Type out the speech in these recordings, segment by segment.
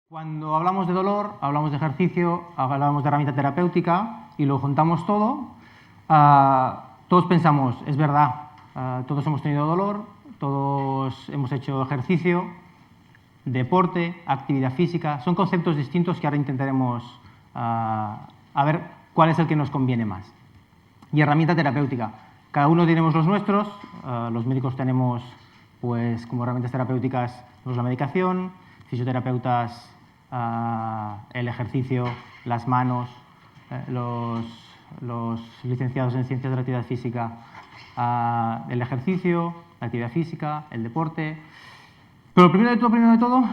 Cuando hablamos de dolor, hablamos de ejercicio, hablamos de herramienta terapéutica y lo juntamos todo, todos pensamos, es verdad, todos hemos tenido dolor, todos hemos hecho ejercicio, deporte, actividad física, son conceptos distintos que ahora intentaremos a ver cuál es el que nos conviene más. Y herramienta terapéutica, cada uno tenemos los nuestros, los médicos tenemos pues como herramientas terapéuticas pues, la medicación, fisioterapeutas el ejercicio, las manos, los licenciados en ciencias de la actividad física, el ejercicio, la actividad física, el deporte. Pero primero de todo,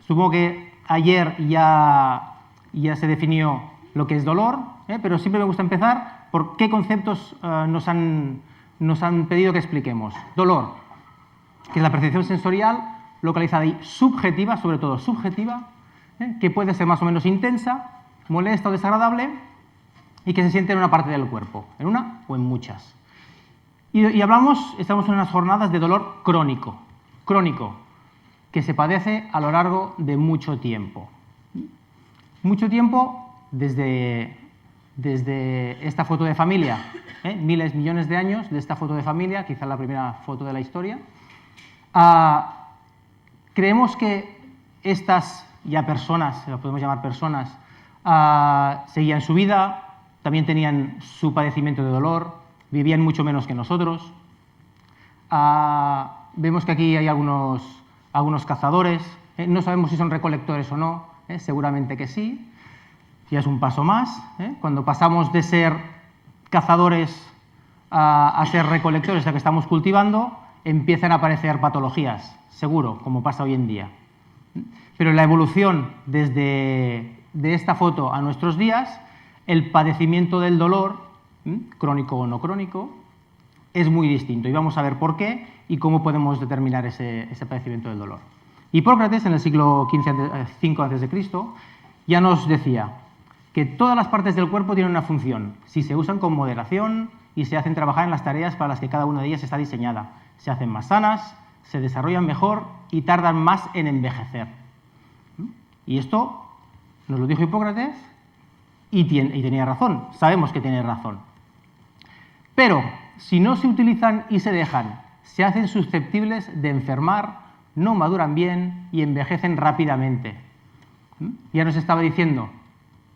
supongo que ayer ya se definió lo que es dolor, pero siempre me gusta empezar por qué conceptos nos han pedido que expliquemos. Dolor, que es la percepción sensorial localizada y subjetiva, sobre todo subjetiva, que puede ser más o menos intensa, molesta o desagradable y que se siente en una parte del cuerpo, en una o en muchas. Y estamos en unas jornadas de dolor crónico, que se padece a lo largo de mucho tiempo. Mucho tiempo desde esta foto de familia, miles, millones de años de esta foto de familia, quizá la primera foto de la historia. Creemos que estas ya personas, lo podemos llamar personas, seguían su vida, también tenían su padecimiento de dolor, vivían mucho menos que nosotros. Vemos que aquí hay algunos cazadores, no sabemos si son recolectores o no, seguramente que sí, ya es un paso más. Cuando pasamos de ser cazadores a ser recolectores, a que estamos cultivando, empiezan a aparecer patologías, seguro, como pasa hoy en día. Pero la evolución de esta foto a nuestros días, el padecimiento del dolor, crónico o no crónico, es muy distinto. Y vamos a ver por qué y cómo podemos determinar ese padecimiento del dolor. Hipócrates, en el siglo V a.C., ya nos decía que todas las partes del cuerpo tienen una función, si se usan con moderación y se hacen trabajar en las tareas para las que cada una de ellas está diseñada. Se hacen más sanas, se desarrollan mejor y tardan más en envejecer. Y esto nos lo dijo Hipócrates y tenía razón, sabemos que tiene razón. Pero si no se utilizan y se dejan, se hacen susceptibles de enfermar, no maduran bien y envejecen rápidamente. Ya nos estaba diciendo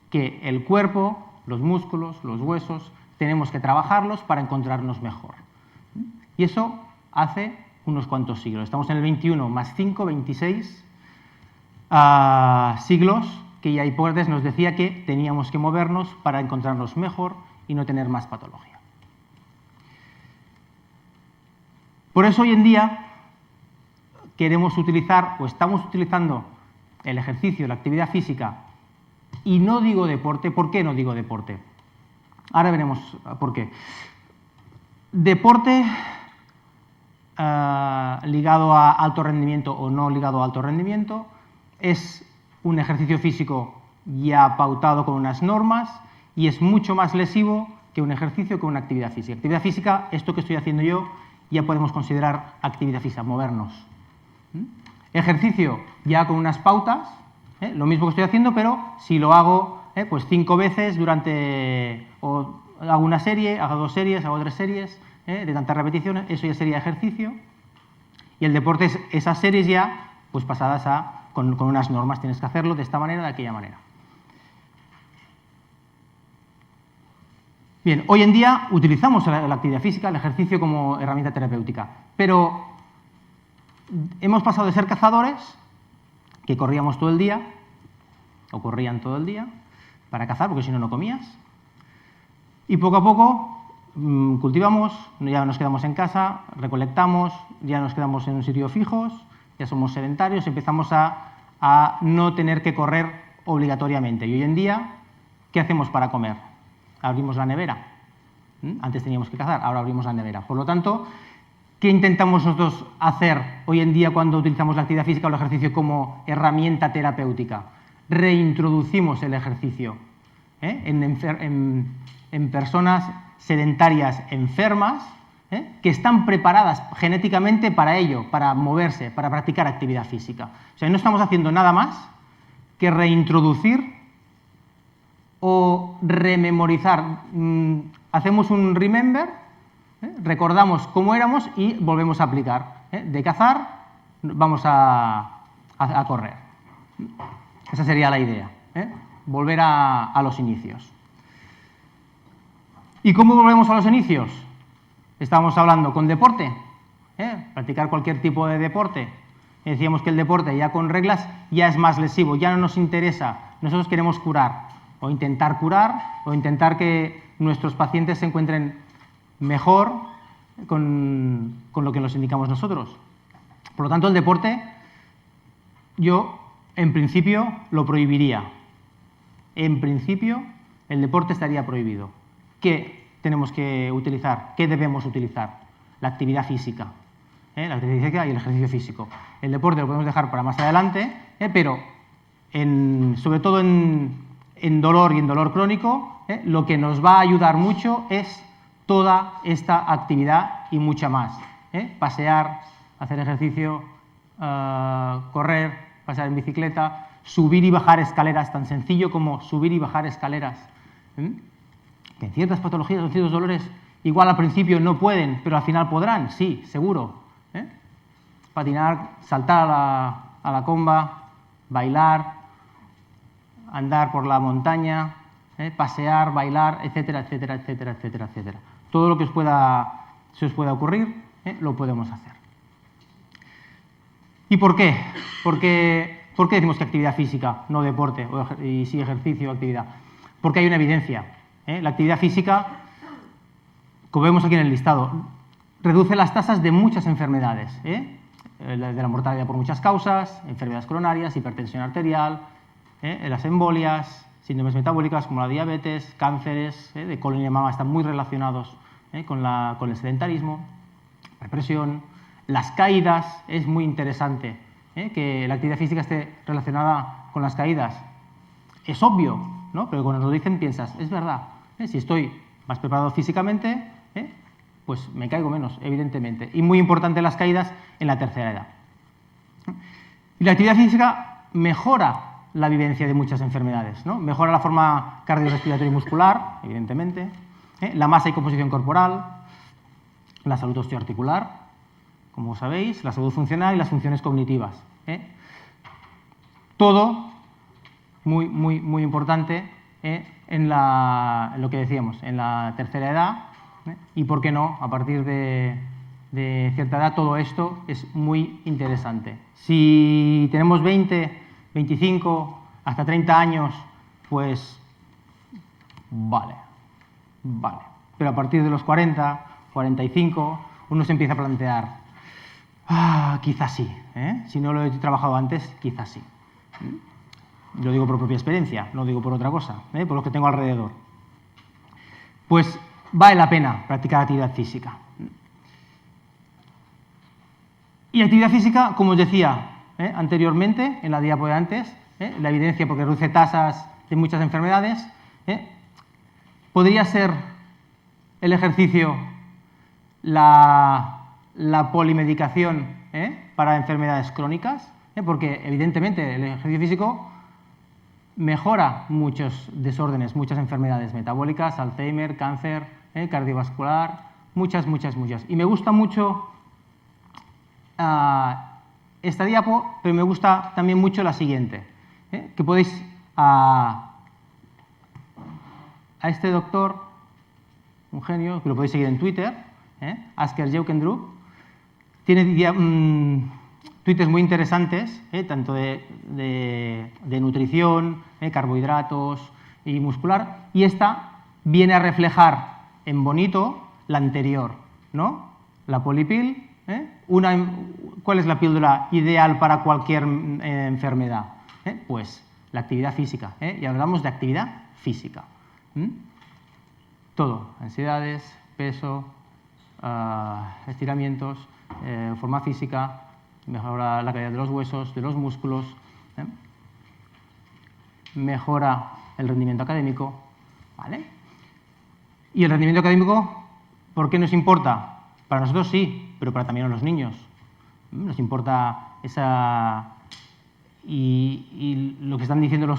que el cuerpo, los músculos, los huesos, tenemos que trabajarlos para encontrarnos mejor. Y eso hace unos cuantos siglos. Estamos en el 21 más 5, 26 siglos que ya Hipócrates nos decía que teníamos que movernos para encontrarnos mejor y no tener más patología. Por eso hoy en día queremos utilizar o estamos utilizando el ejercicio, la actividad física, y no digo deporte. ¿Por qué no digo deporte? Ahora veremos por qué. Deporte ligado a alto rendimiento o no ligado a alto rendimiento es un ejercicio físico ya pautado con unas normas y es mucho más lesivo que un ejercicio, que una actividad física. Actividad física, esto que estoy haciendo yo, ya podemos considerar actividad física, movernos. Ejercicio, ya con unas pautas, lo mismo que estoy haciendo, pero si lo hago pues 5 veces o hago una serie, hago 2 series, hago 3 series, de tantas repeticiones, eso ya sería ejercicio. Y el deporte es esas series ya pues pasadas con unas normas, tienes que hacerlo de esta manera, de aquella manera. Bien, hoy en día utilizamos la actividad física, el ejercicio como herramienta terapéutica, pero hemos pasado de ser cazadores, que corríamos todo el día, o corrían todo el día, para cazar, porque si no, no comías, y poco a poco cultivamos, ya nos quedamos en casa, recolectamos, ya nos quedamos en un sitio fijos, ya somos sedentarios, empezamos a no tener que correr obligatoriamente. Y hoy en día, ¿qué hacemos para comer? Abrimos la nevera. Antes teníamos que cazar, ahora abrimos la nevera. Por lo tanto, ¿qué intentamos nosotros hacer hoy en día cuando utilizamos la actividad física o el ejercicio como herramienta terapéutica? Reintroducimos el ejercicio en personas sedentarias enfermas, que están preparadas genéticamente para ello, para moverse, para practicar actividad física. O sea, no estamos haciendo nada más que reintroducir o rememorizar. Hacemos un remember, recordamos cómo éramos y volvemos a aplicar. De cazar, vamos a correr. Esa sería la idea, volver a los inicios. ¿Y cómo volvemos a los inicios? Estábamos hablando con deporte, practicar cualquier tipo de deporte. Decíamos que el deporte ya con reglas ya es más lesivo, ya no nos interesa. Nosotros queremos curar o intentar que nuestros pacientes se encuentren mejor con lo que nos indicamos nosotros. Por lo tanto, el deporte yo en principio lo prohibiría. En principio el deporte estaría prohibido. ¿Qué tenemos que utilizar? ¿Qué debemos utilizar? La actividad física. La actividad física y el ejercicio físico. El deporte lo podemos dejar para más adelante, pero sobre todo en dolor y en dolor crónico, lo que nos va a ayudar mucho es toda esta actividad y mucha más. Pasear, hacer ejercicio, correr, pasear en bicicleta, subir y bajar escaleras, tan sencillo como subir y bajar escaleras. Que en ciertas patologías, en ciertos dolores, igual al principio no pueden, pero al final podrán, sí, seguro. Patinar, saltar a la comba, bailar, andar por la montaña, pasear, bailar, etcétera, etcétera, etcétera, etcétera, etcétera. Todo lo que se os pueda ocurrir, lo podemos hacer. ¿Y por qué? ¿Por qué decimos que actividad física, no deporte, y sí ejercicio o actividad? Porque hay una evidencia. La actividad física, como vemos aquí en el listado, reduce las tasas de muchas enfermedades, de la mortalidad por muchas causas, enfermedades coronarias, hipertensión arterial, las embolias, síndromes metabólicas como la diabetes, cánceres de colon y de mama están muy relacionados con el sedentarismo, depresión, las caídas, es muy interesante que la actividad física esté relacionada con las caídas. Es obvio, ¿no? Pero cuando nos lo dicen piensas, es verdad, si estoy más preparado físicamente, pues me caigo menos, evidentemente. Y muy importante las caídas en la tercera edad. Y la actividad física mejora la vivencia de muchas enfermedades, ¿no? Mejora la forma cardiorrespiratoria y muscular, evidentemente, la masa y composición corporal, la salud osteoarticular, como sabéis, la salud funcional y las funciones cognitivas. Todo muy, muy, muy importante en lo que decíamos, en la tercera edad, y por qué no, a partir de cierta edad, todo esto es muy interesante. Si tenemos 20, 25, hasta 30 años, pues vale. Pero a partir de los 40, 45, uno se empieza a plantear, quizás sí, si no lo he trabajado antes, quizás sí. Lo digo por propia experiencia, no lo digo por otra cosa, por los que tengo alrededor. Pues vale la pena practicar actividad física. Y actividad física, como os decía anteriormente, en la diapo de antes, la evidencia porque reduce tasas de muchas enfermedades, podría ser el ejercicio la polimedicación para enfermedades crónicas, porque evidentemente el ejercicio físico mejora muchos desórdenes, muchas enfermedades metabólicas, Alzheimer, cáncer, cardiovascular, muchas. Y me gusta mucho esta diapo, pero me gusta también mucho la siguiente, que podéis a este doctor, un genio, que lo podéis seguir en Twitter, Asker Jeukendrup, tiene tweets muy interesantes, tanto de nutrición, carbohidratos y muscular, y esta viene a reflejar en bonito la anterior, ¿no? La polipil, ¿cuál es la píldora ideal para cualquier enfermedad? Pues la actividad física, y hablamos de actividad física. Todo, ansiedades, peso, estiramientos, forma física, mejora la calidad de los huesos, de los músculos, mejora el rendimiento académico, ¿vale? Y el rendimiento académico, ¿por qué nos importa? Para nosotros sí, pero para también a los niños. Nos importa esa y lo que están diciendo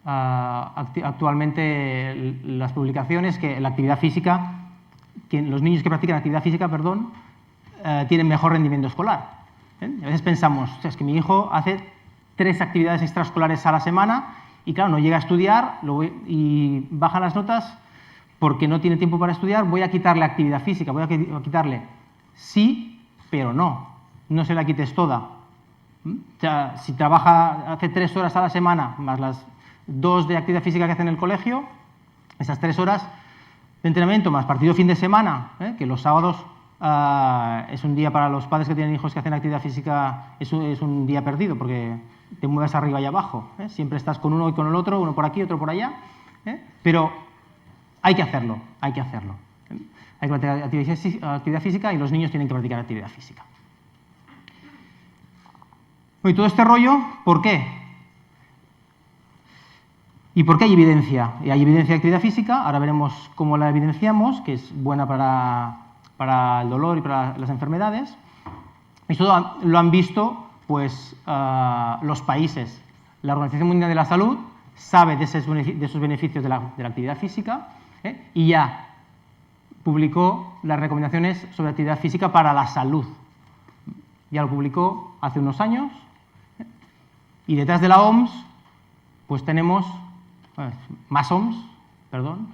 actualmente las publicaciones, que la actividad física, que los niños que practican actividad física, perdón, tienen mejor rendimiento escolar. A veces pensamos, es que mi hijo hace 3 actividades extraescolares a la semana y claro, no llega a estudiar y bajan las notas porque no tiene tiempo para estudiar, voy a quitarle actividad física, voy a quitarle sí, pero no se la quites toda. O sea, si hace 3 horas a la semana, más las 2 de actividad física que hace en el colegio, esas 3 horas de entrenamiento más partido fin de semana, que los sábados es un día para los padres que tienen hijos que hacen actividad física, es un día perdido porque te mueves arriba y abajo. Siempre estás con uno y con el otro, uno por aquí, otro por allá. Pero hay que hacerlo, hay que hacerlo. Hay que practicar actividad física y los niños tienen que practicar actividad física. Y todo este rollo, ¿por qué? ¿Y por qué hay evidencia? Y hay evidencia de actividad física, ahora veremos cómo la evidenciamos, que es buena para el dolor y para las enfermedades. Esto lo han visto pues, los países. La Organización Mundial de la Salud sabe de esos beneficios de la actividad física y ya publicó las recomendaciones sobre actividad física para la salud. Ya lo publicó hace unos años. Y detrás de la OMS, pues tenemos más OMS, perdón,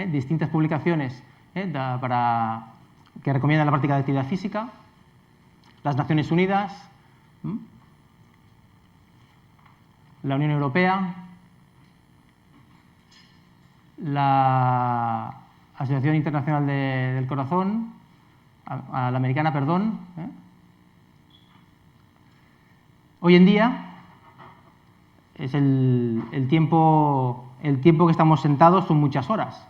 distintas publicaciones que recomiendan la práctica de actividad física, las Naciones Unidas, la Unión Europea, la Asociación Internacional del Corazón, la americana, perdón. Hoy en día es el tiempo que estamos sentados son muchas horas.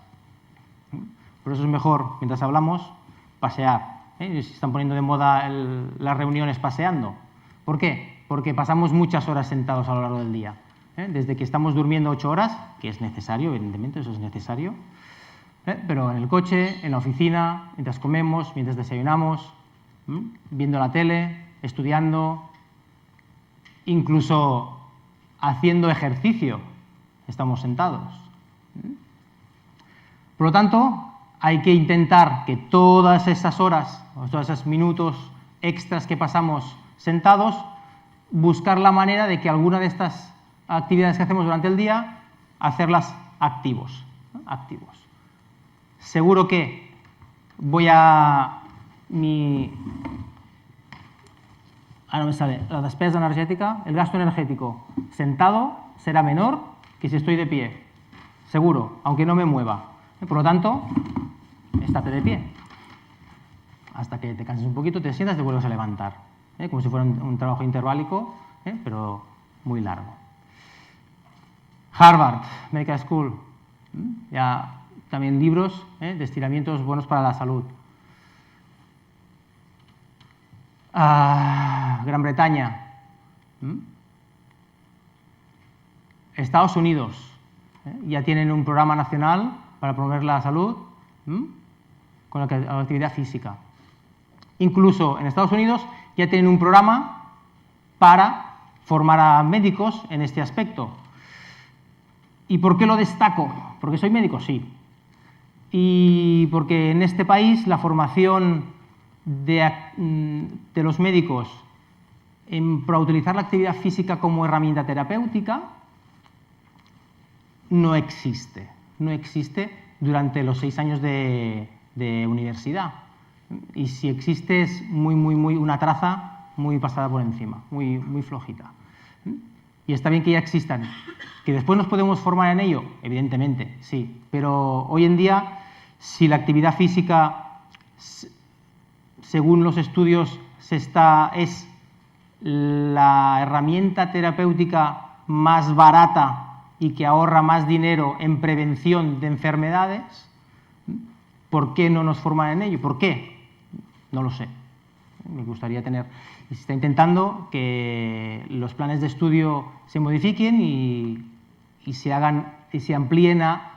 Por eso es mejor, mientras hablamos, pasear. Se están poniendo de moda las reuniones paseando. ¿Por qué? Porque pasamos muchas horas sentados a lo largo del día. Desde que estamos durmiendo 8 horas, que es necesario, evidentemente, eso es necesario, pero en el coche, en la oficina, mientras comemos, mientras desayunamos, viendo la tele, estudiando, incluso haciendo ejercicio, estamos sentados. Por lo tanto, hay que intentar que todas esas horas, o todos esos minutos extras que pasamos sentados, buscar la manera de que alguna de estas actividades que hacemos durante el día, hacerlas activos. Seguro que no me sale, la despesa energética, el gasto energético sentado será menor que si estoy de pie. Seguro, aunque no me mueva. Por lo tanto, estate de pie. Hasta que te canses un poquito, te sientas y te vuelves a levantar. Como si fuera un trabajo interválico, pero muy largo. Harvard Medical School. Ya también libros de estiramientos buenos para la salud. Gran Bretaña. Estados Unidos. Ya tienen un programa nacional para promover la salud con la actividad física. Incluso en Estados Unidos ya tienen un programa para formar a médicos en este aspecto. ¿Y por qué lo destaco? ¿Porque soy médico? Sí. Y porque en este país la formación de los médicos para utilizar la actividad física como herramienta terapéutica no existe. No existe durante los 6 años de universidad. Y si existe es una traza muy pasada por encima, muy flojita. Y está bien que ya existan. ¿Que después nos podemos formar en ello? Evidentemente, sí. Pero hoy en día, si la actividad física, según los estudios, es la herramienta terapéutica más barata y que ahorra más dinero en prevención de enfermedades, ¿por qué no nos forman en ello? ¿Por qué? No lo sé. Me gustaría tener... Se está intentando que los planes de estudio se modifiquen y se amplíen a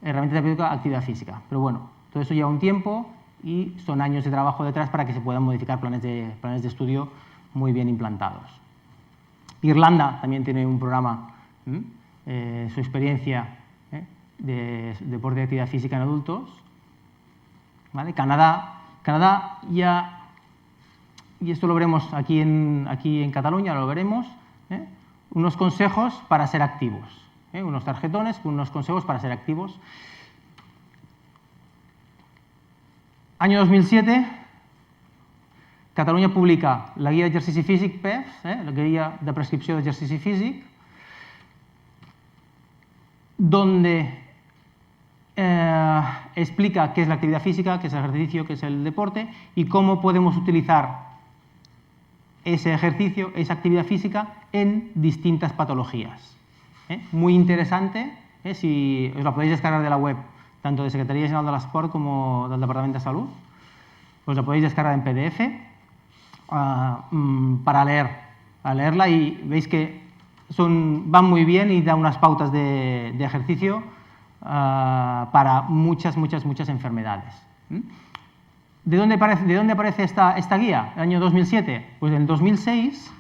herramientas terapéuticas, actividad física. Pero bueno, todo eso lleva un tiempo y son años de trabajo detrás para que se puedan modificar planes de estudio muy bien implantados. Irlanda también tiene un programa, su experiencia de deporte de actividad física en adultos. ¿Vale? Canadá ya, y esto lo veremos aquí en Cataluña, lo veremos, unos consejos para ser activos, unos tarjetones con unos consejos para ser activos. Año 2007, Catalunya publica la guia d'exercici físic, PEF, la guia de prescripció d'exercici físic, donde explica qué es la actividad física, qué es el ejercicio, qué es el deporte y cómo podemos utilizar ese ejercicio, esa actividad física en distintas patologías. Muy interesante, si os la podéis descargar de la web, tanto de Secretaría General de l'Esport como del Departament de Salud. Os la podéis descargar en PDF para leerla y veis que van muy bien y da unas pautas de ejercicio para muchas enfermedades. ¿De dónde aparece esta guía? ¿El año 2007? Pues en el 2006,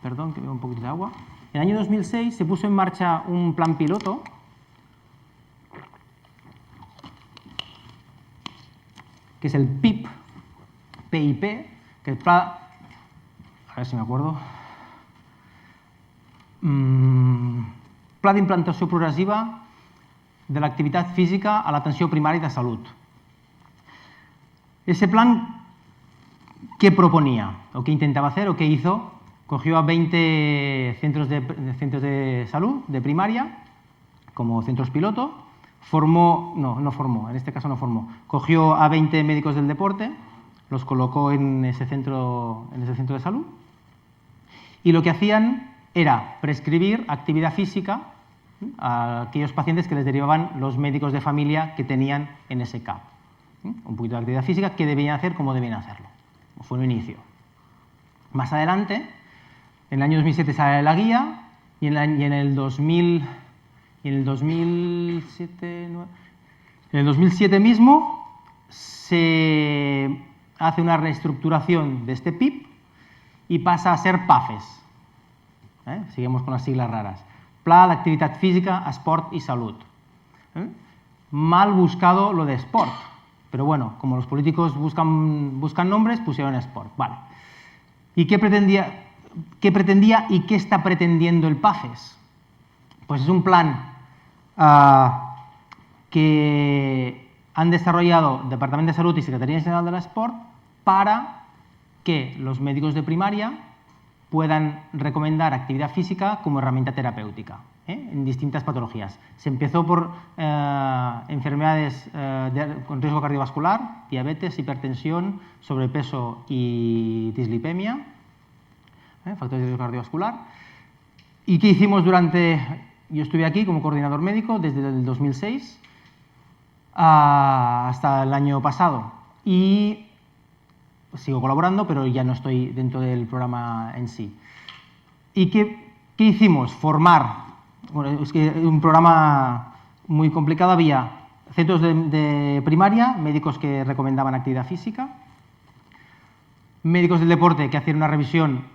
perdón que veo un poquito de agua, en el año 2006 se puso en marcha un plan piloto que es el PIP, que es a ver si me acuerdo, Pla d'implantació progressiva de l'activitat física a l'atenció primària de salut. Ese plan, ¿qué proponía? ¿O qué intentaba hacer? ¿O qué hizo? Cogió a 20 centros de salud de primaria como centros piloto, cogió a 20 médicos del deporte, los colocó en ese centro de salud y lo que hacían era prescribir actividad física a aquellos pacientes que les derivaban los médicos de familia que tenían en ese CAP. Un poquito de actividad física, qué debían hacer, cómo debían hacerlo. Fue un inicio. Más adelante, en el año 2007 sale la guía y en el 2007 mismo se hace una reestructuración de este PIP y pasa a ser PAFES. Seguimos con las siglas raras. Pla d'Activitat Física, Esport y Salud. Mal buscado lo de Sport, pero bueno, como los políticos buscan nombres, pusieron Sport. Vale. ¿Y qué pretendía y qué está pretendiendo el PAFES? Pues es un plan que han desarrollado Departamento de Salud y Secretaría General de l'Esport para que los médicos de primaria puedan recomendar actividad física como herramienta terapéutica en distintas patologías. Se empezó por enfermedades con riesgo cardiovascular, diabetes, hipertensión, sobrepeso y dislipemia, factores de riesgo cardiovascular. ¿Y qué hicimos yo estuve aquí como coordinador médico desde el 2006 hasta el año pasado y sigo colaborando, pero ya no estoy dentro del programa en sí. ¿Y qué hicimos? Formar. Bueno, es que un programa muy complicado. Había centros de primaria, médicos que recomendaban actividad física, médicos del deporte que hacían una revisión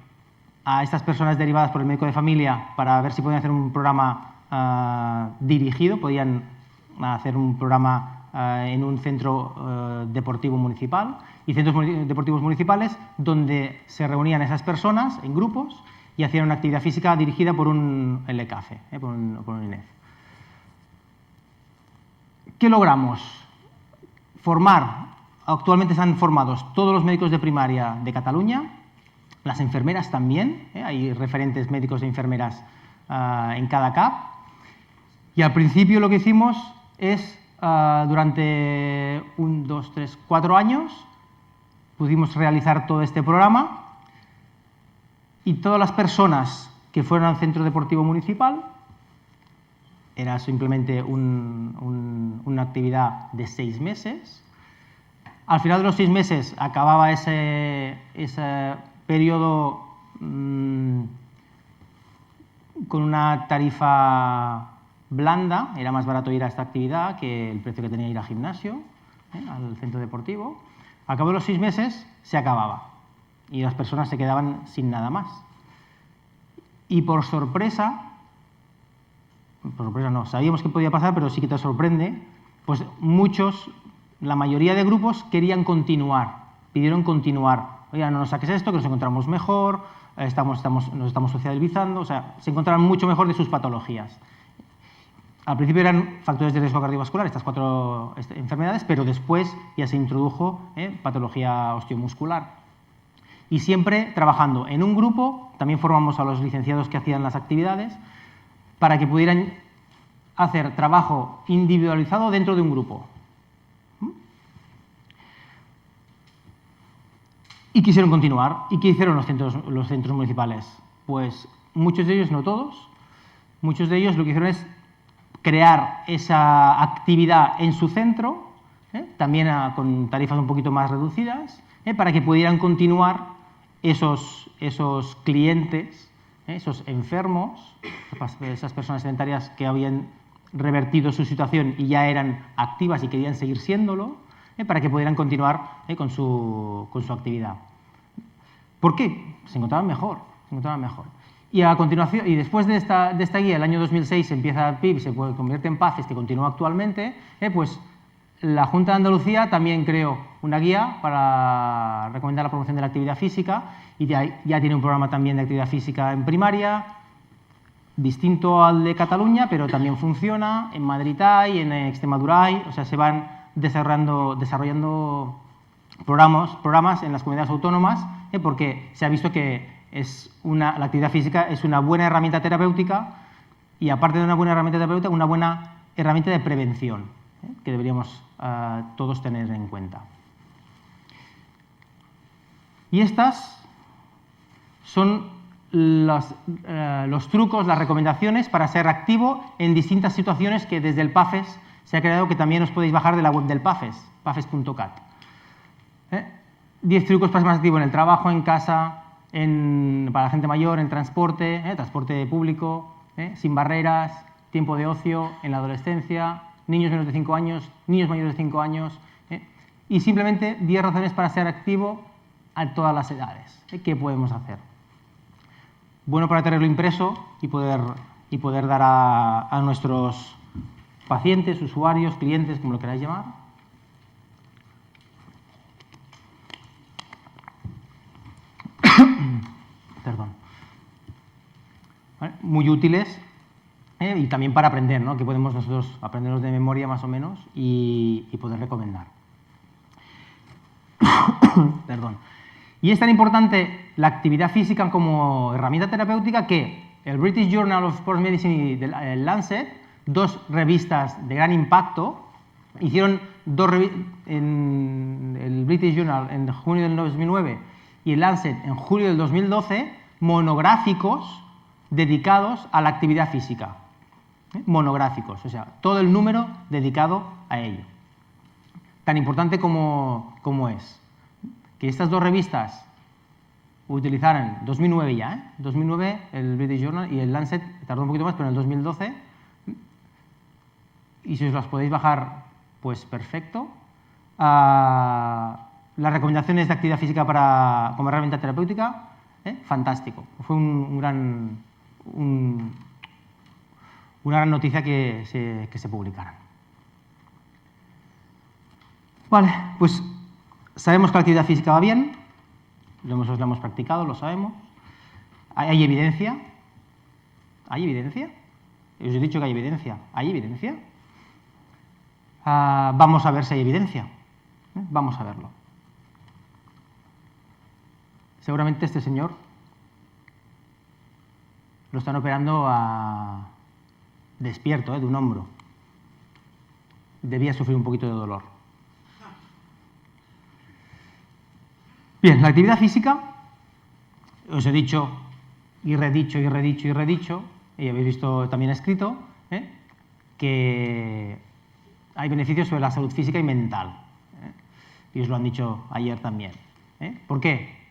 a estas personas derivadas por el médico de familia para ver si podían hacer un programa dirigido, podían hacer un programa en un centro deportivo municipal y centros deportivos municipales donde se reunían esas personas en grupos y hacían una actividad física dirigida por un LCAFE, por un INEF. ¿Qué logramos? Formar. Actualmente están formados todos los médicos de primaria de Cataluña, las enfermeras también, hay referentes médicos e enfermeras en cada CAP. Y al principio lo que hicimos es, durante 1, 2, 3, 4 años, pudimos realizar todo este programa y todas las personas que fueron al centro deportivo municipal, era simplemente una actividad de 6 meses. Al final de los 6 meses acababa ese periodo con una tarifa blanda, era más barato ir a esta actividad que el precio que tenía ir al gimnasio, al centro deportivo. Al cabo de los 6 meses se acababa y las personas se quedaban sin nada más. y por sorpresa no, sabíamos que podía pasar, pero sí que te sorprende, pues la mayoría de grupos querían continuar, pidieron continuar. Oiga, no nos saques esto, que nos encontramos mejor, nos estamos socializando, o sea, se encontraban mucho mejor de sus patologías. Al principio eran factores de riesgo cardiovascular, estas 4 enfermedades, pero después ya se introdujo patología osteomuscular. Y siempre trabajando en un grupo, también formamos a los licenciados que hacían las actividades, para que pudieran hacer trabajo individualizado dentro de un grupo. Y quisieron continuar. ¿Y qué hicieron los centros municipales? Pues muchos de ellos, no todos, muchos de ellos lo que hicieron es crear esa actividad en su centro, también con tarifas un poquito más reducidas, para que pudieran continuar esos clientes, esos enfermos, esas personas sedentarias que habían revertido su situación y ya eran activas y querían seguir siéndolo, para que pudieran continuar con su actividad. ¿Por qué? Se encontraban mejor. Y a continuación, y después de esta guía, el año 2006 empieza el PIB, se convierte en PACES, que continúa actualmente, pues la Junta de Andalucía también creó una guía para recomendar la promoción de la actividad física y ya tiene un programa también de actividad física en primaria, distinto al de Cataluña, pero también funciona. En Madrid hay, en Extremadura hay, o sea, se van desarrollando programas en las comunidades autónomas, porque se ha visto que la actividad física es una buena herramienta terapéutica y, aparte de una buena herramienta terapéutica, una buena herramienta de prevención, que deberíamos todos tener en cuenta. Y estas son los trucos, las recomendaciones para ser activo en distintas situaciones que desde el PAFES se ha creado, que también os podéis bajar de la web del PAFES, pafes.cat. 10 trucos para ser más activo en el trabajo, en casa, para la gente mayor, en transporte, transporte público, sin barreras, tiempo de ocio, en la adolescencia, niños menos de 5 años, niños mayores de 5 años, y simplemente 10 razones para ser activo a todas las edades. ¿Qué podemos hacer? Bueno, para tenerlo impreso y poder dar a nuestros pacientes, usuarios, clientes, como lo queráis llamar. Perdón. ¿Vale? Muy útiles, y también para aprender, ¿no? Que podemos nosotros aprenderlos de memoria más o menos y poder recomendar. Perdón. Y es tan importante la actividad física como herramienta terapéutica que el British Journal of Sports Medicine y el Lancet, 2 revistas de gran impacto, hicieron en el British Journal en junio del 2009 y el Lancet en julio del 2012, monográficos dedicados a la actividad física. Monográficos, o sea, todo el número dedicado a ello. Tan importante como es. Que estas 2 revistas utilizaran, 2009 ya, 2009 el British Journal y el Lancet tardó un poquito más, pero en el 2012, y si os las podéis bajar, pues perfecto. Las recomendaciones de actividad física como herramienta terapéutica, fantástico. Fue una gran noticia que se publicaran. Vale, pues sabemos que la actividad física va bien, lo hemos practicado, lo sabemos. ¿Hay evidencia? ¿Hay evidencia? Os he dicho que hay evidencia. ¿Hay evidencia? Vamos a ver si hay evidencia. Vamos a verlo. Seguramente este señor lo están operando despierto, de un hombro. Debía sufrir un poquito de dolor. Bien, la actividad física, os he dicho y redicho, y habéis visto también escrito, que hay beneficios sobre la salud física y mental. Y os lo han dicho ayer también. ¿Por qué?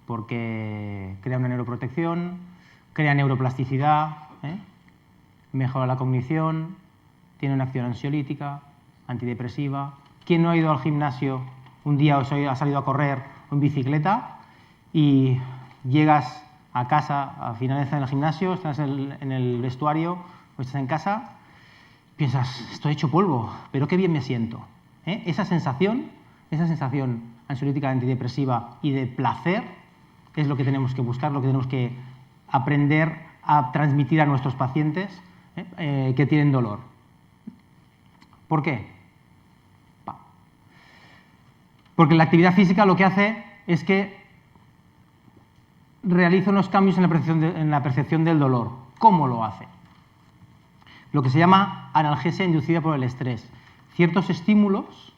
Porque crea una neuroprotección, crea neuroplasticidad, mejora la cognición, tiene una acción ansiolítica, antidepresiva. ¿Quién no ha ido al gimnasio un día o ha salido a correr en bicicleta y llegas a casa, finalizas en el gimnasio, estás en el vestuario o estás en casa, piensas, estoy hecho polvo, pero qué bien me siento. Esa sensación ansiolítica antidepresiva y de placer es lo que tenemos que buscar, lo que tenemos que aprender a transmitir a nuestros pacientes que tienen dolor. ¿Por qué? Porque la actividad física lo que hace es que realiza unos cambios en la percepción del dolor. ¿Cómo lo hace? Lo que se llama analgesia inducida por el estrés. Ciertos estímulos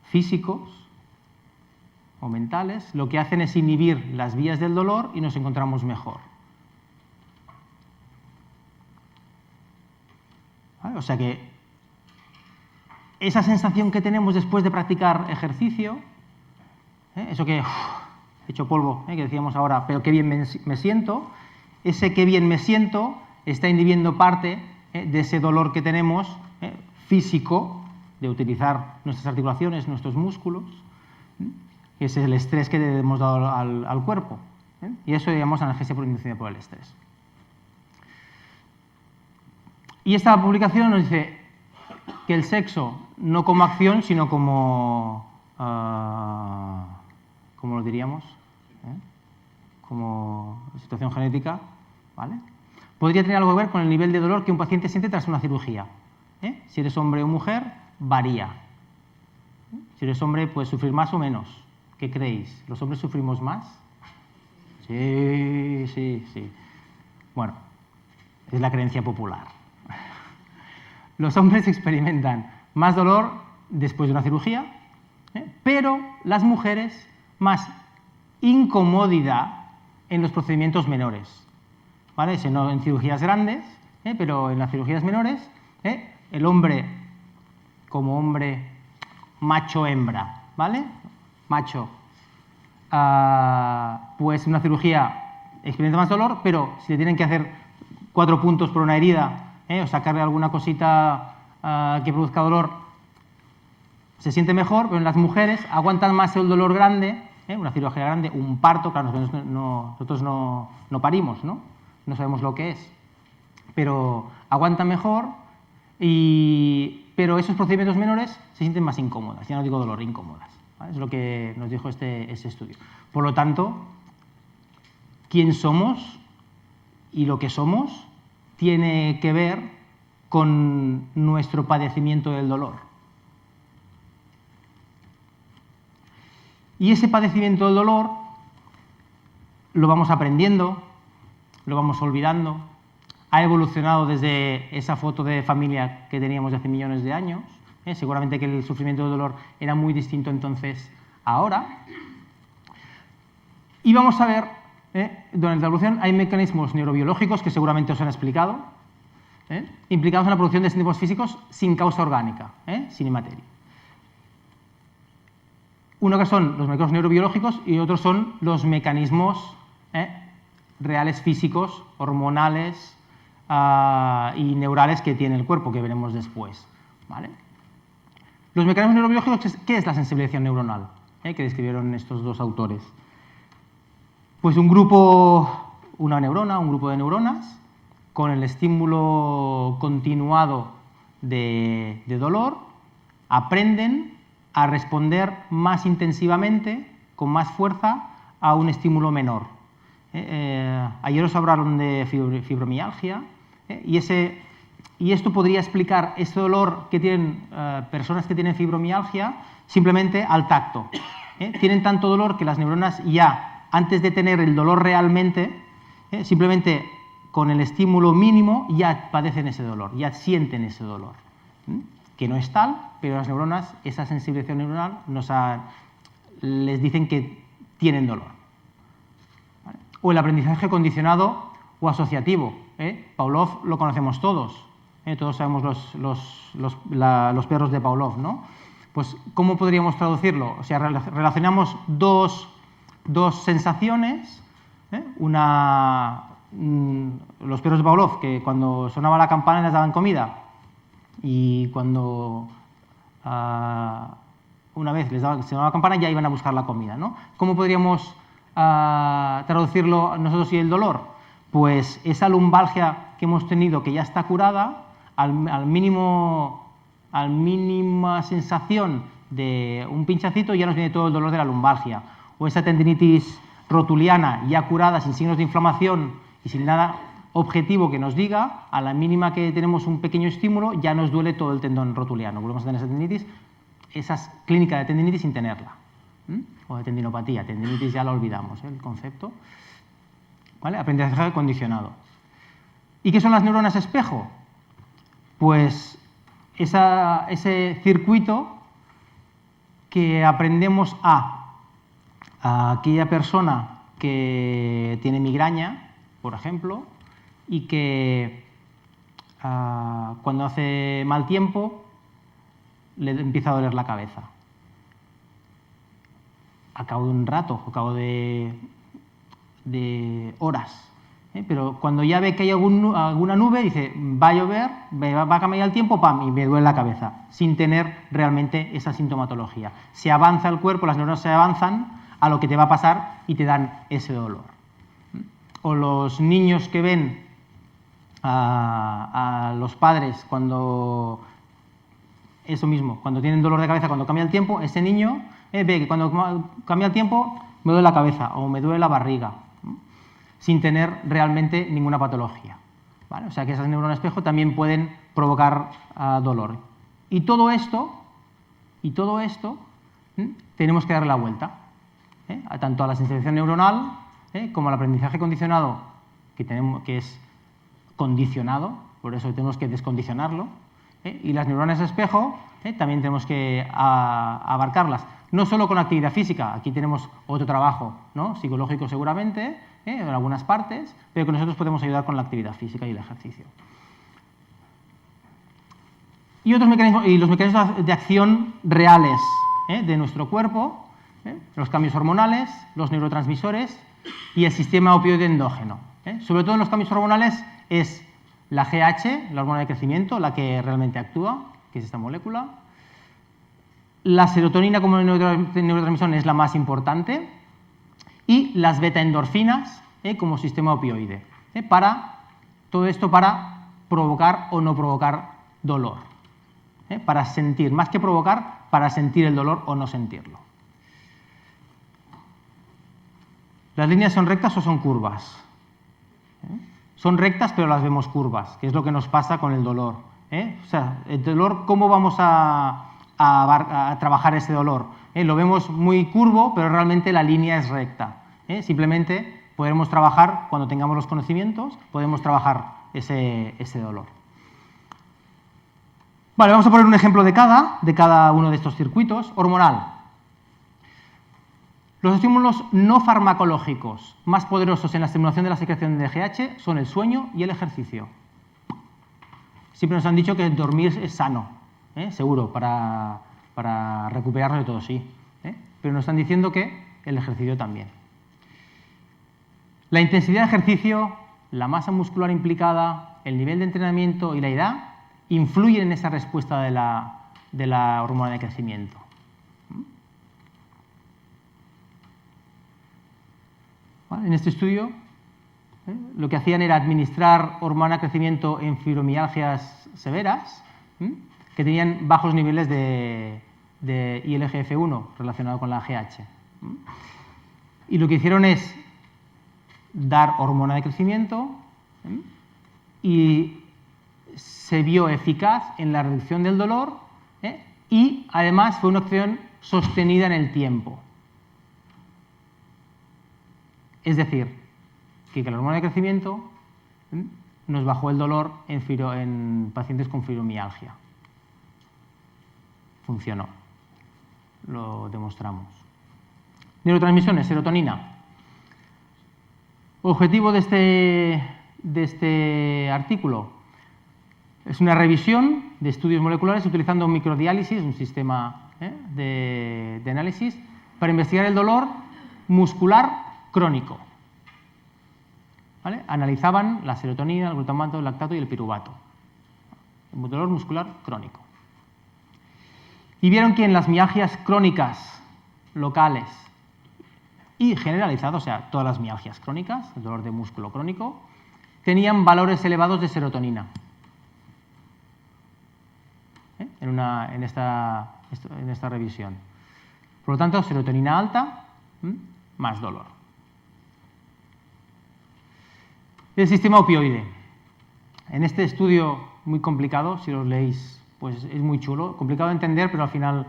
físicos o mentales lo que hacen es inhibir las vías del dolor y nos encontramos mejor. ¿Vale? O sea que esa sensación que tenemos después de practicar ejercicio, eso que he hecho polvo, que decíamos ahora, pero qué bien me siento, ese qué bien me siento está inhibiendo parte de ese dolor que tenemos físico, de utilizar nuestras articulaciones, nuestros músculos, que es el estrés que le hemos dado al cuerpo. Y eso llamamos analgesia inducida por el estrés. Y esta publicación nos dice que el sexo no como acción, sino como, ¿cómo lo diríamos? Como situación genética, ¿vale? Podría tener algo que ver con el nivel de dolor que un paciente siente tras una cirugía. Si eres hombre o mujer, varía. Si eres hombre, puedes sufrir más o menos. ¿Qué creéis? ¿Los hombres sufrimos más? Sí, sí, sí. Bueno, es la creencia popular. Los hombres experimentan más dolor después de una cirugía, pero las mujeres más incomodidad en los procedimientos menores. ¿Vale? No en cirugías grandes, pero en las cirugías menores, el hombre como hombre macho-hembra, ¿vale? Macho, pues una cirugía experimenta más dolor, pero si le tienen que hacer 4 puntos por una herida, o sacarle alguna cosita que produzca dolor, se siente mejor, pero en las mujeres aguantan más el dolor grande, una cirugía grande, un parto, claro, nosotros no parimos, ¿no? No sabemos lo que es, pero aguantan mejor, pero esos procedimientos menores se sienten más incómodas, ya no digo dolor, incómodas, ¿vale? Es lo que nos dijo ese estudio. Por lo tanto, quién somos y lo que somos tiene que ver con nuestro padecimiento del dolor. Y ese padecimiento del dolor lo vamos aprendiendo, lo vamos olvidando. Ha evolucionado desde esa foto de familia que teníamos de hace millones de años. Seguramente que el sufrimiento del dolor era muy distinto entonces a ahora. Y vamos a ver, durante la evolución hay mecanismos neurobiológicos que seguramente os han explicado, implicados en la producción de síntomas físicos sin causa orgánica, sin hemateria. Uno que son los mecanismos neurobiológicos y otros son los mecanismos reales físicos, hormonales y neurales que tiene el cuerpo, que veremos después, ¿vale? Los mecanismos neurobiológicos, ¿qué es la sensibilización neuronal? Que describieron estos dos autores. Pues un grupo de neuronas, con el estímulo continuado de dolor, aprenden a responder más intensivamente, con más fuerza, a un estímulo menor. Ayer os hablaron de fibromialgia, y esto podría explicar ese dolor que tienen personas que tienen fibromialgia simplemente al tacto. Tienen tanto dolor que las neuronas ya, antes de tener el dolor realmente, simplemente con el estímulo mínimo ya padecen ese dolor, ya sienten ese dolor. Que no es tal, pero las neuronas, esa sensibilización neuronal, les dicen que tienen dolor. ¿Vale? O el aprendizaje condicionado o asociativo. Pavlov lo conocemos todos. Todos sabemos los perros de Pavlov, ¿no? Pues, ¿cómo podríamos traducirlo? O sea, relacionamos dos sensaciones. Los perros de Pavlov, que cuando sonaba la campana les daban comida, y cuando una vez les sonaba la campana ya iban a buscar la comida, ¿no? ¿Cómo podríamos traducirlo nosotros y el dolor? Pues esa lumbalgia que hemos tenido que ya está curada, al mínima sensación de un pinchacito ya nos viene todo el dolor de la lumbalgia. O esa tendinitis rotuliana ya curada, sin signos de inflamación y sin nada objetivo que nos diga, a la mínima que tenemos un pequeño estímulo ya nos duele todo el tendón rotuliano. Volvemos a tener esa tendinitis, esa es clínica de tendinitis sin tenerla. O de tendinopatía, tendinitis ya la olvidamos, el concepto. ¿Vale? Aprendizaje condicionado. ¿Y qué son las neuronas espejo? Pues ese circuito que aprendemos a aquella persona que tiene migraña, por ejemplo, y que cuando hace mal tiempo le empieza a doler la cabeza. Al cabo de un rato, al cabo de horas. Pero cuando ya ve que hay alguna nube, dice, va a llover, va a cambiar el tiempo, ¡pam!, y me duele la cabeza, sin tener realmente esa sintomatología. Se avanza el cuerpo, las neuronas se avanzan a lo que te va a pasar y te dan ese dolor. O los niños que ven a los padres cuando, eso mismo, cuando tienen dolor de cabeza, cuando cambia el tiempo, ese niño ve que cuando cambia el tiempo me duele la cabeza o me duele la barriga, sin tener realmente ninguna patología. ¿Vale? O sea que esas neuronas espejo también pueden provocar dolor. Y todo esto tenemos que darle la vuelta, tanto a la sensibilización neuronal como al aprendizaje condicionado, que es condicionado, por eso tenemos que descondicionarlo, y las neuronas espejo también tenemos que abarcarlas. No solo con actividad física, aquí tenemos otro trabajo, ¿no?, psicológico seguramente, en algunas partes, pero que nosotros podemos ayudar con la actividad física y el ejercicio. Y los mecanismos de acción reales de nuestro cuerpo, los cambios hormonales, los neurotransmisores y el sistema opioide endógeno. Sobre todo en los cambios hormonales es la GH, la hormona de crecimiento, la que realmente actúa, que es esta molécula. La serotonina como neurotransmisor es la más importante, y las beta-endorfinas como sistema opioide. Todo esto para provocar o no provocar dolor. Para sentir, más que provocar, para sentir el dolor o no sentirlo. ¿Las líneas son rectas o son curvas? Son rectas, pero las vemos curvas, que es lo que nos pasa con el dolor. O sea, el dolor, ¿cómo vamos a trabajar ese dolor? Lo vemos muy curvo, pero realmente la línea es recta. Simplemente podremos trabajar, cuando tengamos los conocimientos, podemos trabajar ese dolor. Vale, vamos a poner un ejemplo de cada uno de estos circuitos. Hormonal. Los estímulos no farmacológicos más poderosos en la estimulación de la secreción de GH son el sueño y el ejercicio. Siempre nos han dicho que dormir es sano, seguro, para recuperarnos de todo, sí. Pero nos están diciendo que el ejercicio también. La intensidad de ejercicio, la masa muscular implicada, el nivel de entrenamiento y la edad influyen en esa respuesta de la hormona de crecimiento. ¿Vale? En este estudio lo que hacían era administrar hormona de crecimiento en fibromialgias severas que tenían bajos niveles de ILGF-1 relacionado con la GH. Y lo que hicieron es dar hormona de crecimiento y se vio eficaz en la reducción del dolor y además fue una acción sostenida en el tiempo. Es decir, que la hormona de crecimiento nos bajó el dolor en pacientes con fibromialgia. Funcionó. Lo demostramos. Neurotransmisiones, serotonina. Objetivo de este artículo es una revisión de estudios moleculares utilizando microdiálisis, un sistema de análisis, para investigar el dolor muscular crónico. ¿Vale? Analizaban la serotonina, el glutamato, el lactato y el piruvato. El dolor muscular crónico. Y vieron que en las mialgias crónicas locales y generalizado, o sea, todas las mialgias crónicas, el dolor de músculo crónico, tenían valores elevados de serotonina. En esta revisión. Por lo tanto, serotonina alta, más dolor. El sistema opioide. En este estudio muy complicado, si lo leéis, pues es muy chulo, complicado de entender, pero al final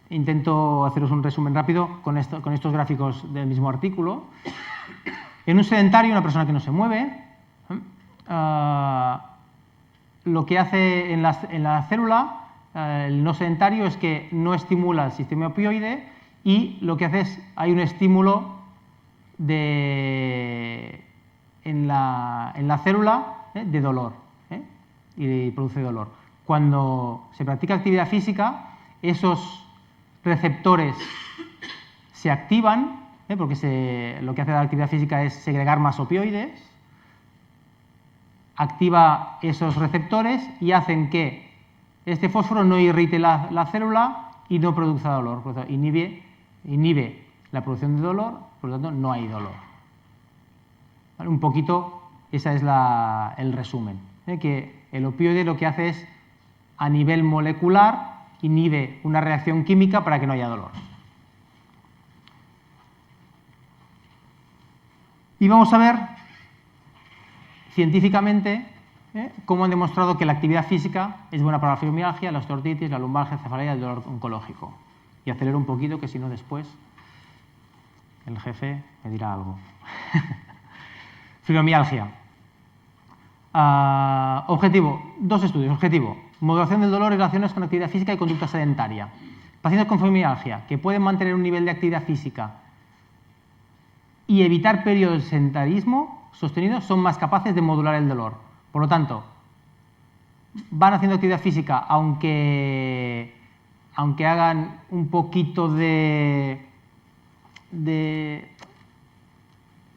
intento haceros un resumen rápido con estos gráficos del mismo artículo. En un sedentario, una persona que no se mueve, lo que hace en la célula, el no sedentario, es que no estimula el sistema opioide y lo que hace es, hay un estímulo en la célula de dolor, y produce dolor. Cuando se practica actividad física, esos receptores se activan, porque lo que hace la actividad física es segregar más opioides, activa esos receptores y hacen que este fósforo no irrite la célula y no produzca dolor, por lo tanto, inhibe la producción de dolor, por lo tanto no hay dolor. ¿Vale? Un poquito, ese es el resumen, que el opioide lo que hace es, a nivel molecular, inhibe una reacción química para que no haya dolor. Y vamos a ver científicamente cómo han demostrado que la actividad física es buena para la fibromialgia, la osteoartritis, la lumbalgia, cefalea y el dolor oncológico. Y acelero un poquito, que si no después el jefe me dirá algo. Fibromialgia. Objetivo, 2 estudios. Objetivo, modulación del dolor y relaciones con actividad física y conducta sedentaria. Pacientes con fibromialgia que pueden mantener un nivel de actividad física y evitar periodos de sedentarismo sostenido son más capaces de modular el dolor. Por lo tanto, van haciendo actividad física aunque hagan un poquito de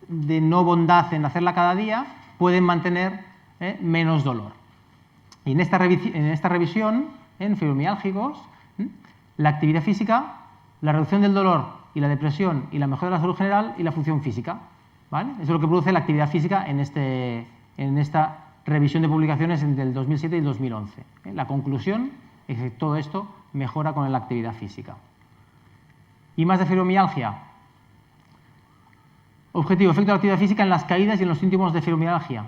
no bondad en hacerla cada día, pueden mantener menos dolor. Y en esta revisión, en fibromiálgicos, la actividad física, la reducción del dolor y la depresión y la mejora de la salud general y la función física, ¿vale? Eso es lo que produce la actividad física en esta revisión de publicaciones entre el 2007 y el 2011. La conclusión es que todo esto mejora con la actividad física. Y más de fibromialgia. Objetivo, efecto de la actividad física en las caídas y en los síntomas de fibromialgia.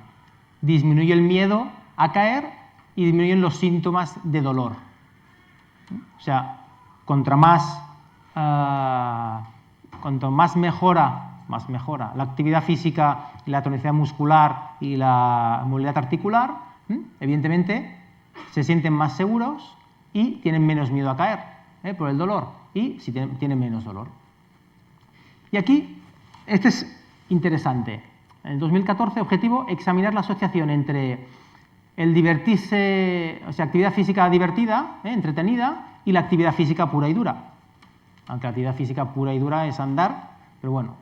Disminuye el miedo a caer y disminuyen los síntomas de dolor. O sea, cuanto más mejora la actividad física, la tonicidad muscular y la movilidad articular, evidentemente se sienten más seguros y tienen menos miedo a caer por el dolor y tienen menos dolor. Y aquí, este es interesante. En el 2014, objetivo, examinar la asociación entre el divertirse, o sea, actividad física divertida, entretenida, y la actividad física pura y dura. Aunque la actividad física pura y dura es andar, pero bueno,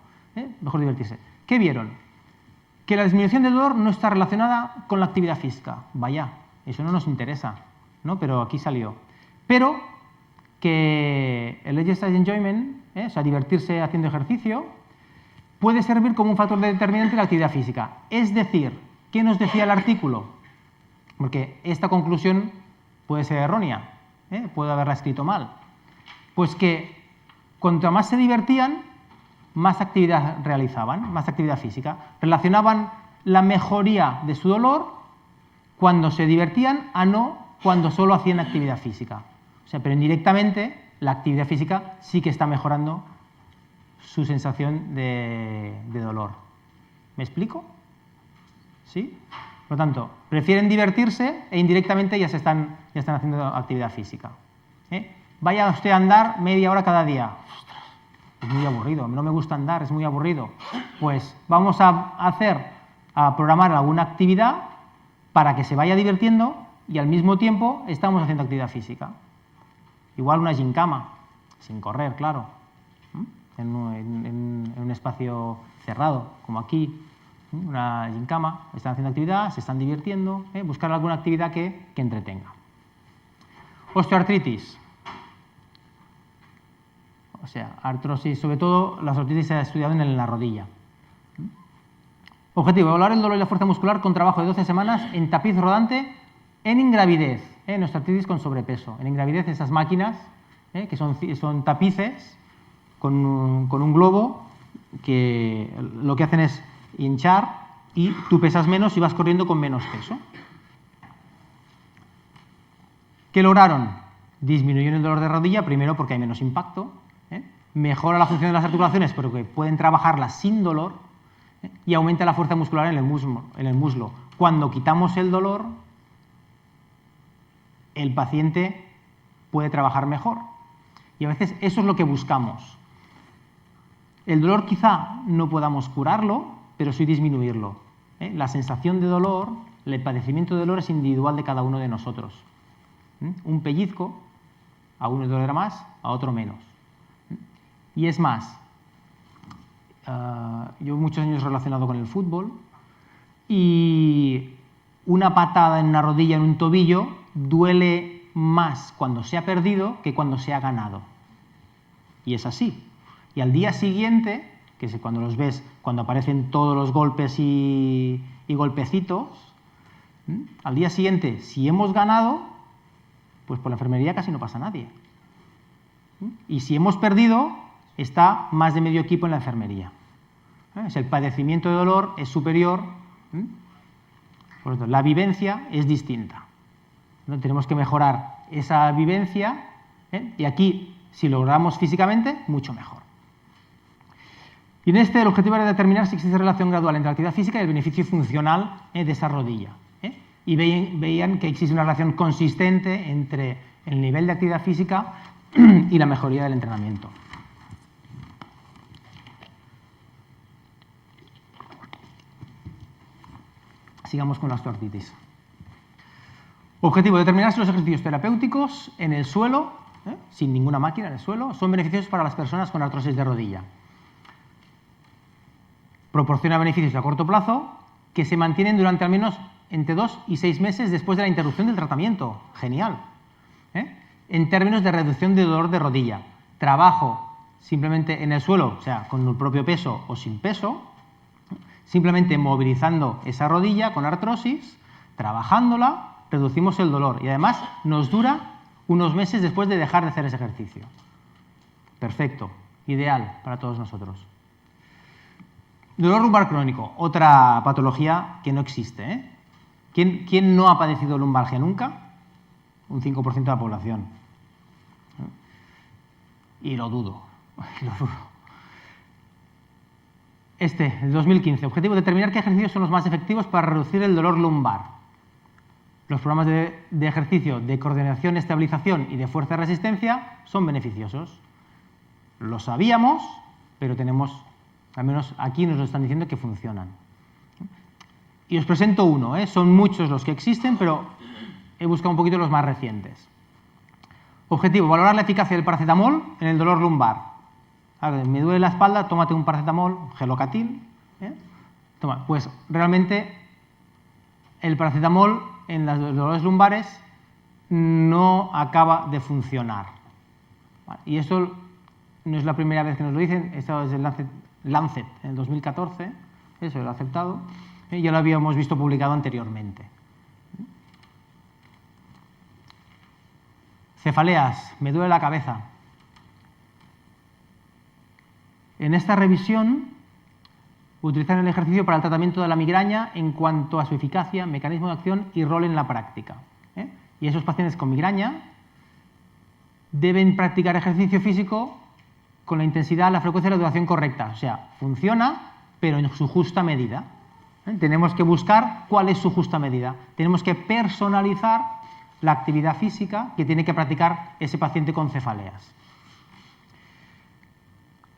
mejor divertirse. ¿Qué vieron? Que la disminución del dolor no está relacionada con la actividad física. Vaya, eso no nos interesa, ¿no? Pero aquí salió. Pero que el exercise enjoyment, o sea, divertirse haciendo ejercicio, puede servir como un factor determinante de la actividad física. Es decir, ¿qué nos decía el artículo? Porque esta conclusión puede ser errónea, puedo haberla escrito mal. Pues que cuanto más se divertían, más actividad realizaban, más actividad física. Relacionaban la mejoría de su dolor cuando se divertían a no cuando solo hacían actividad física. O sea, pero indirectamente la actividad física sí que está mejorando su sensación de dolor. ¿Me explico? ¿Sí? Por lo tanto, prefieren divertirse e indirectamente ya están haciendo actividad física. Vaya usted a andar media hora cada día. Ostras, es muy aburrido, no me gusta andar, es muy aburrido. Pues vamos a programar alguna actividad para que se vaya divirtiendo y al mismo tiempo estamos haciendo actividad física. Igual una gincama, sin correr, claro, en un espacio cerrado, como aquí, una gincama, están haciendo actividad, se están divirtiendo, buscar alguna actividad que entretenga. Osteoartritis. O sea, artrosis, sobre todo la artrosis se ha estudiado en la rodilla. Objetivo, evaluar el dolor y la fuerza muscular con trabajo de 12 semanas en tapiz rodante en ingravidez, en osteoartritis con sobrepeso. En ingravidez, esas máquinas, que son tapices con un globo que lo que hacen es hinchar y tú pesas menos y vas corriendo con menos peso. ¿Qué lograron? Disminuyeron el dolor de rodilla, primero porque hay menos impacto, mejora la función de las articulaciones porque pueden trabajarlas sin dolor, y aumenta la fuerza muscular en el muslo. Cuando quitamos el dolor, el paciente puede trabajar mejor. Y a veces eso es lo que buscamos. El dolor quizá no podamos curarlo, pero sí disminuirlo. La sensación de dolor, el padecimiento de dolor es individual de cada uno de nosotros. Un pellizco, a uno le dolerá más, a otro menos. Y es más, yo muchos años relacionado con el fútbol y una patada en una rodilla, en un tobillo, duele más cuando se ha perdido que cuando se ha ganado. Y es así. Y al día siguiente, que es cuando los ves, cuando aparecen todos los golpes y golpecitos, al día siguiente, si hemos ganado, pues por la enfermería casi no pasa nadie. Y si hemos perdido, está más de medio equipo en la enfermería. El padecimiento de dolor es superior, por lo tanto, la vivencia es distinta. Tenemos que mejorar esa vivencia, y aquí, si logramos físicamente, mucho mejor. Y en el objetivo era determinar si existe relación gradual entre la actividad física y el beneficio funcional de esa rodilla. Y veían que existe una relación consistente entre el nivel de actividad física y la mejoría del entrenamiento. Sigamos con la osteoartritis. Objetivo, determinar si los ejercicios terapéuticos en el suelo, sin ninguna máquina en el suelo, son beneficiosos para las personas con artrosis de rodilla. Proporciona beneficios a corto plazo que se mantienen durante al menos entre 2 y 6 meses después de la interrupción del tratamiento. Genial. En términos de reducción de dolor de rodilla. Trabajo simplemente en el suelo, o sea, con el propio peso o sin peso, simplemente movilizando esa rodilla con artrosis, trabajándola, reducimos el dolor y además nos dura unos meses después de dejar de hacer ese ejercicio. Perfecto, ideal para todos nosotros. Dolor lumbar crónico, otra patología que no existe. ¿Quién no ha padecido lumbalgia nunca? Un 5% de la población. Y lo dudo, lo dudo. El 2015, objetivo, determinar qué ejercicios son los más efectivos para reducir el dolor lumbar. Los programas de ejercicio de coordinación, estabilización y de fuerza y resistencia son beneficiosos. Lo sabíamos, pero tenemos, al menos aquí nos lo están diciendo que funcionan. Y os presento uno, son muchos los que existen, pero he buscado un poquito los más recientes. Objetivo, valorar la eficacia del paracetamol en el dolor lumbar. A ver, me duele la espalda, tómate un paracetamol, gelocatil. Toma, pues realmente el paracetamol en los dolores lumbares no acaba de funcionar. Y esto no es la primera vez que nos lo dicen, esto es el Lancet en el 2014, eso lo he aceptado, y ya lo habíamos visto publicado anteriormente. Cefaleas, me duele la cabeza. En esta revisión utilizan el ejercicio para el tratamiento de la migraña en cuanto a su eficacia, mecanismo de acción y rol en la práctica. Y esos pacientes con migraña deben practicar ejercicio físico con la intensidad, la frecuencia y la duración correcta. O sea, funciona, pero en su justa medida. Tenemos que buscar cuál es su justa medida. Tenemos que personalizar la actividad física que tiene que practicar ese paciente con cefaleas.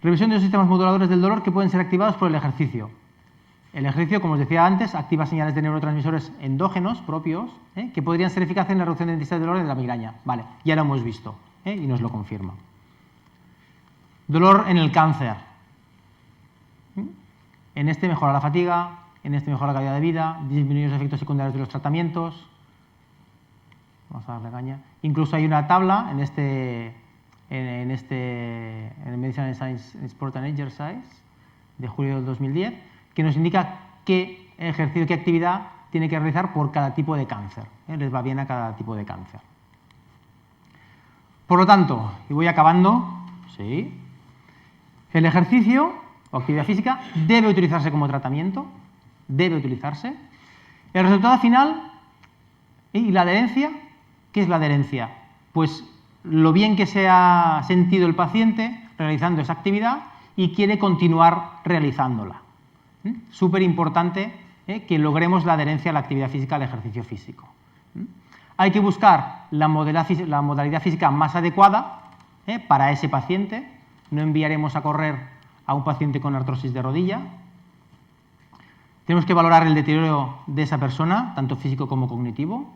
Revisión de los sistemas moduladores del dolor que pueden ser activados por el ejercicio. El ejercicio, como os decía antes, activa señales de neurotransmisores endógenos propios que podrían ser eficaces en la reducción de intensidad del dolor y de la migraña. Vale, ya lo hemos visto y nos lo confirma. Dolor en el cáncer. En este mejora la fatiga, en este mejora la calidad de vida, disminuye los efectos secundarios de los tratamientos. Vamos a darle caña. Incluso hay una tabla en en el Medicinal Science in Sport and Exercise de julio del 2010, que nos indica qué ejercicio, qué actividad tiene que realizar por cada tipo de cáncer. Les va bien a cada tipo de cáncer. Por lo tanto, y voy acabando, sí, el ejercicio o actividad física debe utilizarse como tratamiento, debe utilizarse. El resultado final y la adherencia, ¿qué es la adherencia? Pues lo bien que se ha sentido el paciente realizando esa actividad y quiere continuar realizándola. Súper importante que logremos la adherencia a la actividad física, al ejercicio físico. Hay que buscar la modalidad física más adecuada para ese paciente. No enviaremos a correr a un paciente con artrosis de rodilla. Tenemos que valorar el deterioro de esa persona, tanto físico como cognitivo.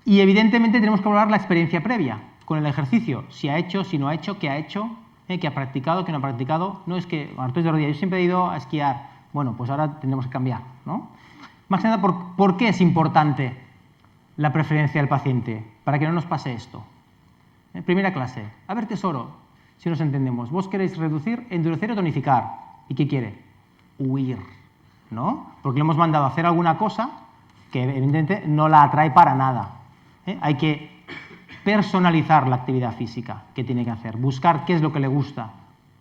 Y evidentemente tenemos que valorar la experiencia previa con el ejercicio. Si ha hecho, si no ha hecho, qué ha hecho, qué ha practicado, qué no ha practicado. No es que artrosis de rodilla, yo siempre he ido a esquiar. Bueno, pues ahora tendremos que cambiar, ¿no? Más que nada, ¿por qué es importante la preferencia del paciente? Para que no nos pase esto. Primera clase. A ver, tesoro, si nos entendemos. Vos queréis reducir, endurecer o tonificar. ¿Y qué quiere? Huir, ¿no? Porque le hemos mandado a hacer alguna cosa que evidentemente no la atrae para nada. Hay que personalizar la actividad física que tiene que hacer. Buscar qué es lo que le gusta,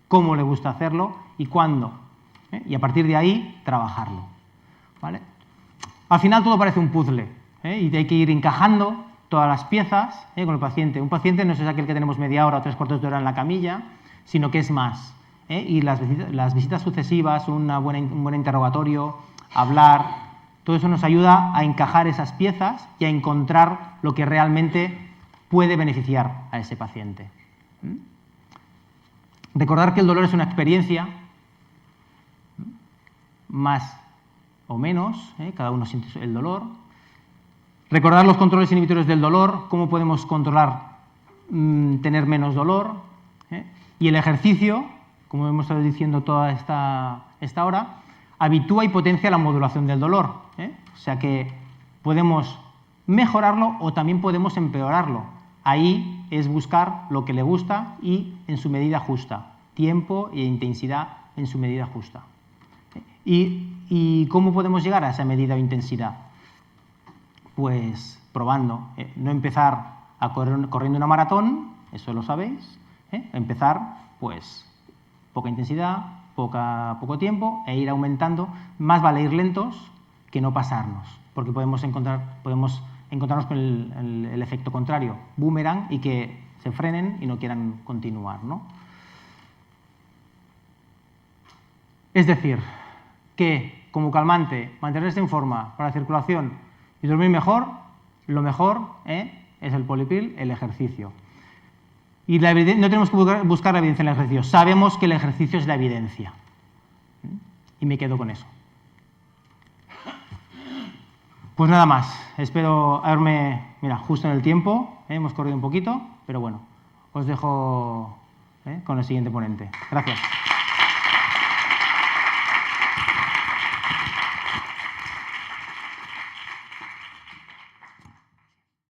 cómo le gusta hacerlo y cuándo. Y a partir de ahí, trabajarlo. ¿Vale? Al final todo parece un puzzle, y hay que ir encajando todas las piezas con el paciente. Un paciente no es aquel que tenemos media hora o 3/4 de hora en la camilla, sino que es más. Y las visitas sucesivas, un buen interrogatorio, hablar, todo eso nos ayuda a encajar esas piezas y a encontrar lo que realmente puede beneficiar a ese paciente. Recordar que el dolor es una experiencia, más o menos, cada uno siente el dolor. Recordar los controles inhibidores del dolor, cómo podemos controlar tener menos dolor. Y el ejercicio, como hemos estado diciendo toda esta hora, habitúa y potencia la modulación del dolor. O sea que podemos mejorarlo o también podemos empeorarlo. Ahí es buscar lo que le gusta y en su medida justa. Tiempo e intensidad en su medida justa. ¿Y cómo podemos llegar a esa medida o intensidad? Pues probando. No empezar corriendo una maratón, eso lo sabéis. Empezar, pues, poca intensidad, poco tiempo e ir aumentando. Más vale ir lentos que no pasarnos, porque podemos encontrarnos con el efecto contrario, boomerang, y que se frenen y no quieran continuar, ¿no? Es decir, que como calmante, mantenerse en forma para la circulación y dormir mejor, lo mejor es el polipil, el ejercicio. Y no tenemos que buscar la evidencia en el ejercicio, sabemos que el ejercicio es la evidencia. Y me quedo con eso. Pues nada más, espero haberme, mira, justo en el tiempo, hemos corrido un poquito, pero bueno, os dejo con el siguiente ponente. Gracias.